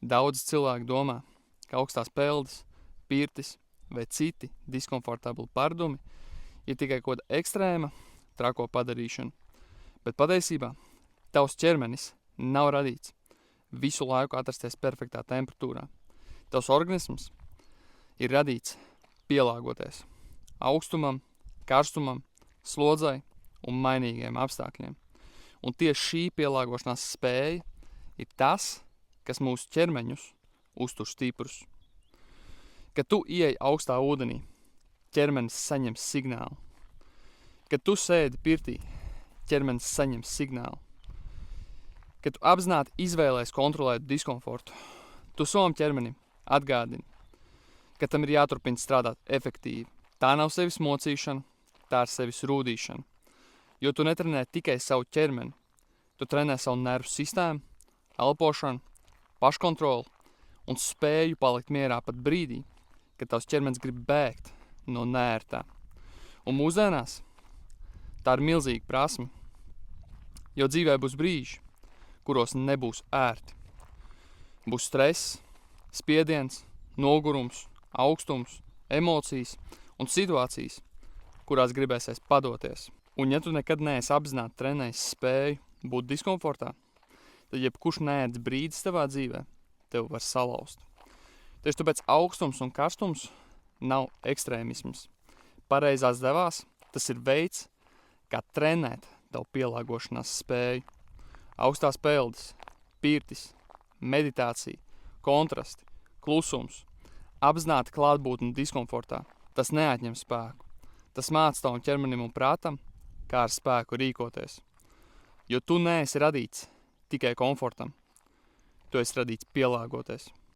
Daudz cilvēku domā, ka augstās peldes, pirtis vai citi diskomfortabli pārdumi ir tikai kaut kāda ekstrēma, trako padarīšana. Bet patiesībā tavs ķermenis nav radīts visu laiku atrasties perfektā temperatūrā. Tavs organisms ir radīts pielāgoties augstumam, karstumam, slodzei un mainīgiem apstākļiem. Un tieši šī pielāgošanās spēja ir tas, kas mūsu ķermeņus uztur stiprus. Kad tu ieej augstā ūdenī, ķermenis saņem signālu. Kad tu sēdi pirtī, ķermenis saņem signālu. Kad tu apzināti izvēlējies kontrolēt diskomfortu, tu savam ķermenim atgādini, ka tam ir jāturpina strādāt efektīvi. Tā nav sevis mocīšana, tā ir sevis rūdīšana. Jo tu netrenē tikai savu ķermeni, tu trenē savu nervu sistēmu, elpošanu, paškontroli un spēju palikt mierā pat brīdī, kad tavs ķermenis grib bēgt no nērtā. Un mūsdienās tā ir milzīga prasme, jo dzīvē būs brīži, kuros nebūs ērti. Būs stress, spiediens, nogurums, augstums, emocijas un situācijas, kurās gribēsies padoties. Un ja tu nekad neesi apzināti trenējis spēju būt diskomfortā, tad jebkurš neērts brīdis tavā dzīvē tev var salauzt. Tieši tāpēc augstums un karstums nav ekstrēmisms. Pareizās devās tas ir veids, kā trenēt tavu pielāgošanās spēju. Augstās peldes, pirtis, meditācija, kontrasti, klusums, apzināti klātbūtne diskomfortā. Tas neatņem spēku. Tas māca tavam ķermenim un prātam, kā ar spēku rīkoties. Jo tu neesi radīts tikai komfortam. Tu esi radīts pielāgoties.